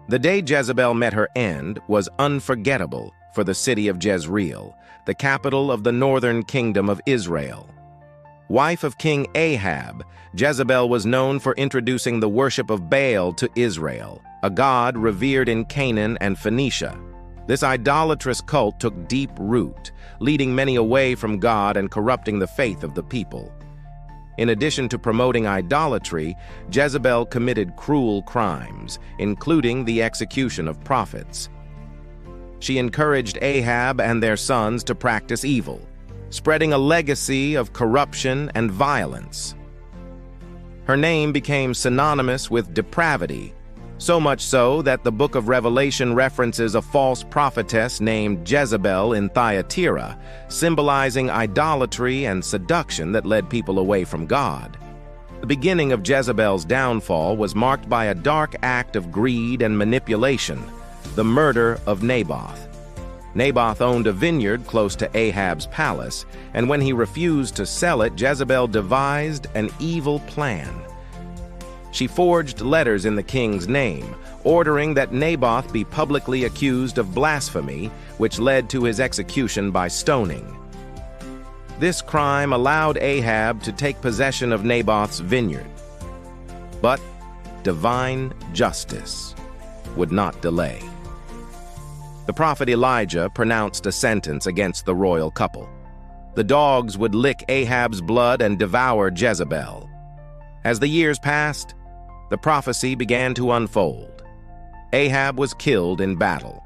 The day Jezebel met her end was unforgettable for the city of Jezreel, the capital of the northern kingdom of Israel. Wife of King Ahab, Jezebel was known for introducing the worship of Baal to Israel, a god revered in Canaan and Phoenicia. This idolatrous cult took deep root, leading many away from God and corrupting the faith of the people. In addition to promoting idolatry, Jezebel committed cruel crimes, including the execution of prophets. She encouraged Ahab and their sons to practice evil, spreading a legacy of corruption and violence. Her name became synonymous with depravity, so much so that the book of Revelation references a false prophetess named Jezebel in Thyatira, symbolizing idolatry and seduction that led people away from God. The beginning of Jezebel's downfall was marked by a dark act of greed and manipulation, the murder of Naboth. Naboth owned a vineyard close to Ahab's palace, and when he refused to sell it, Jezebel devised an evil plan. She forged letters in the king's name, ordering that Naboth be publicly accused of blasphemy, which led to his execution by stoning. This crime allowed Ahab to take possession of Naboth's vineyard. But divine justice would not delay. The prophet Elijah pronounced a sentence against the royal couple. The dogs would lick Ahab's blood and devour Jezebel. As the years passed, the prophecy began to unfold. Ahab was killed in battle,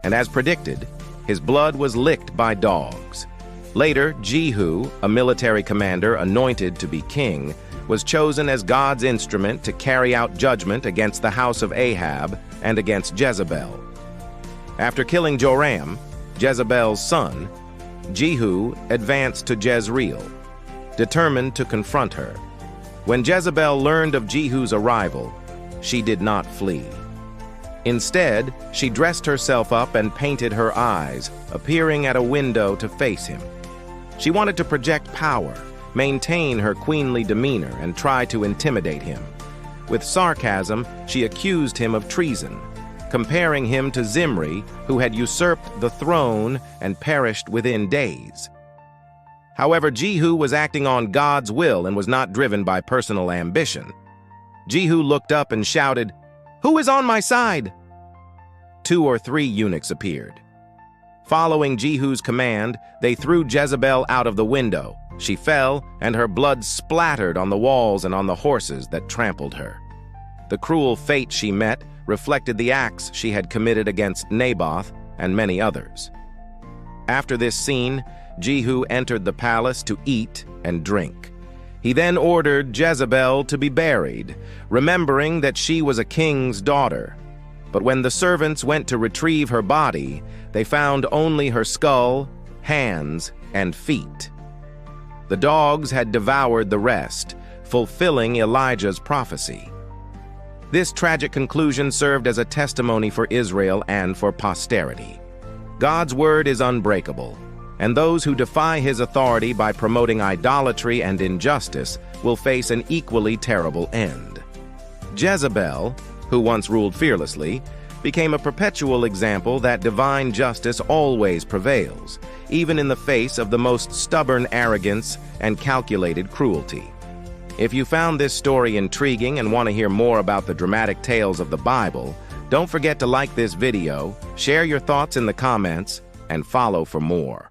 and as predicted, his blood was licked by dogs. Later, Jehu, a military commander anointed to be king, was chosen as God's instrument to carry out judgment against the house of Ahab and against Jezebel. After killing Joram, Jezebel's son, Jehu advanced to Jezreel, determined to confront her. When Jezebel learned of Jehu's arrival, she did not flee. Instead, she dressed herself up and painted her eyes, appearing at a window to face him. She wanted to project power, maintain her queenly demeanor, and try to intimidate him. With sarcasm, she accused him of treason, comparing him to Zimri, who had usurped the throne and perished within days. However, Jehu was acting on God's will and was not driven by personal ambition. Jehu looked up and shouted, "Who is on my side?" 2 or 3 eunuchs appeared. Following Jehu's command, they threw Jezebel out of the window. She fell, and her blood splattered on the walls and on the horses that trampled her. The cruel fate she met reflected the acts she had committed against Naboth and many others. After this scene, Jehu entered the palace to eat and drink. He then ordered Jezebel to be buried, remembering that she was a king's daughter. But when the servants went to retrieve her body, they found only her skull, hands, and feet. The dogs had devoured the rest, fulfilling Elijah's prophecy. This tragic conclusion served as a testimony for Israel and for posterity. God's word is unbreakable, and those who defy his authority by promoting idolatry and injustice will face an equally terrible end. Jezebel, who once ruled fearlessly, became a perpetual example that divine justice always prevails, even in the face of the most stubborn arrogance and calculated cruelty. If you found this story intriguing and want to hear more about the dramatic tales of the Bible, don't forget to like this video, share your thoughts in the comments, and follow for more.